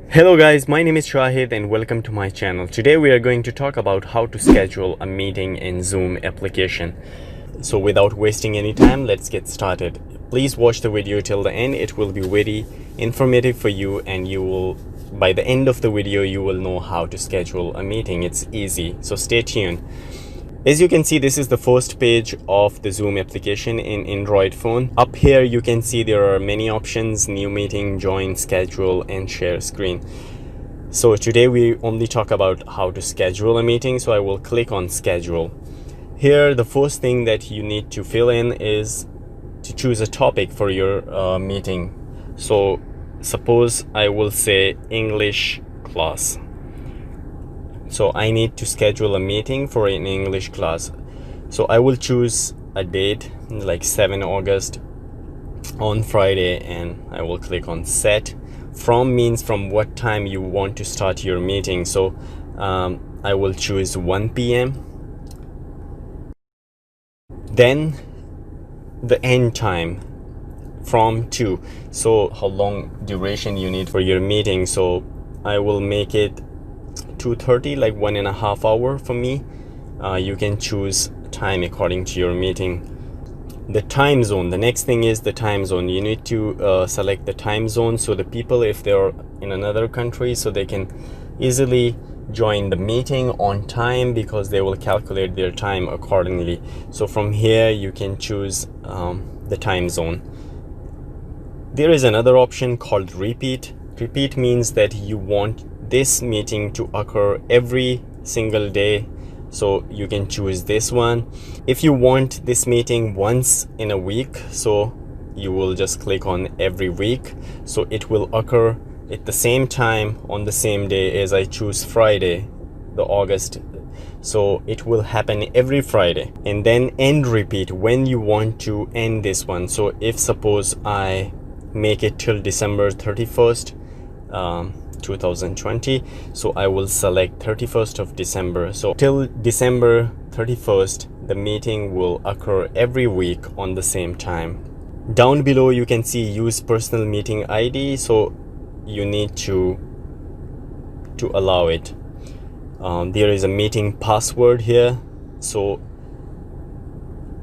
Hello guys, my name is Shahid and welcome to my channel. Today we are going to talk about how to schedule a meeting in Zoom application. So without wasting any time, let's get started. Please watch the video till the end. It will be very informative for you, and by the end of the video you will know how to schedule a meeting. It's easy, so stay tuned. As you can see, this is the first page of the Zoom application in Android phone. Up here you can see there are many options: new meeting, join, schedule, and share screen. So today we only talk about how to schedule a meeting, so I will click on schedule. Here the first thing that you need to fill in is to choose a topic for your meeting. So suppose I will say English class. So I need to schedule a meeting for an English class. So I will choose a date like 7 August on Friday, and I will click on set. From means from what time you want to start your meeting. So I will choose 1 p.m. Then the end time from 2. So how long duration you need for your meeting. So I will make it 2:30, like 1.5 hours for me. You can choose time according to your meeting. The time zone, the next thing is the time zone. You need to select the time zone, so the people, if they're in another country, so they can easily join the meeting on time, because they will calculate their time accordingly. So from here you can choose the time zone. There is another option called repeat. Repeat means that you want this meeting to occur every single day, so you can choose this one. If you want this meeting once in a week, so you will just click on every week, so it will occur at the same time on the same day. As I choose Friday, the August, so it will happen every Friday. And then end repeat, when you want to end this one. So if suppose I make it till December 31st 2020, so I will select 31st of December. So till December 31st the meeting will occur every week on the same time. Down below you can see use personal meeting ID, so you need to allow it. There is a meeting password here, so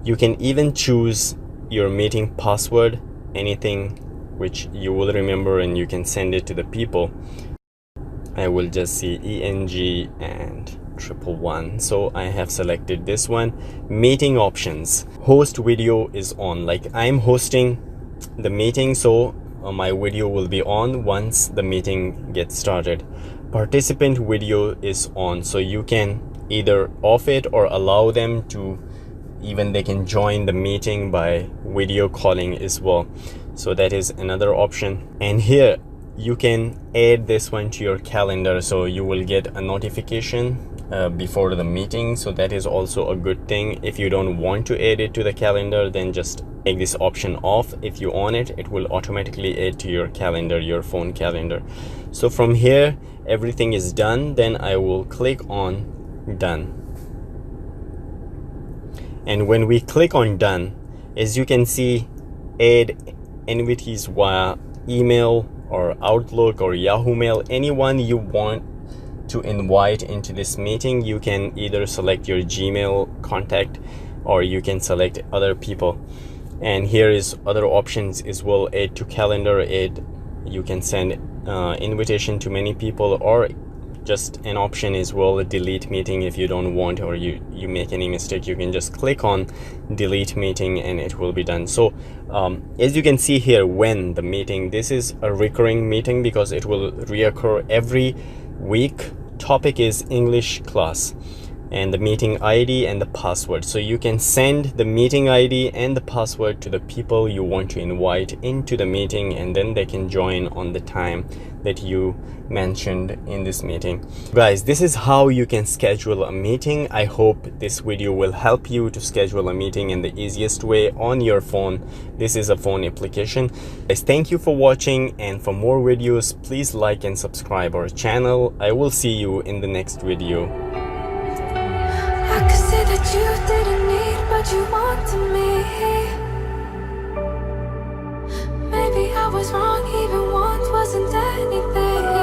you can even choose your meeting password, anything which you will remember, and you can send it to the people. I will just see ENG and 111. So I have selected this one. Meeting options. Host video is on. Like I'm hosting the meeting, so my video will be on once the meeting gets started. Participant video is on, so you can either off it or allow them to, even they can join the meeting by video calling as well. So that is another option. And here you can add this one to your calendar, so you will get a notification before the meeting. So that is also a good thing. If you don't want to add it to the calendar, then just take this option off. If you on it, it will automatically add to your calendar, your phone calendar. So from here everything is done. Then I will click on done. And when we click on done, as you can see, add invitees via email or Outlook or Yahoo Mail. Anyone you want to invite into this meeting, you can either select your Gmail contact or you can select other people. And here is other options as well. Add to calendar, you can send invitation to many people, or just an option as well, delete meeting. If you don't want, or you make any mistake, you can just click on delete meeting and it will be done. So as you can see here, when the meeting, this is a recurring meeting because it will reoccur every week. Topic is English class, and the meeting ID and the password. So you can send the meeting ID and the password to the people you want to invite into the meeting, and then they can join on the time that you mentioned in this meeting. Guys, this is how you can schedule a meeting. I hope this video will help you to schedule a meeting in the easiest way on your phone. This is a phone application. Guys, thank you for watching, and for more videos please like and subscribe our channel. I will see you in the next video. I could say that you didn't need what you wanted me. Maybe I was wrong, even once wasn't anything.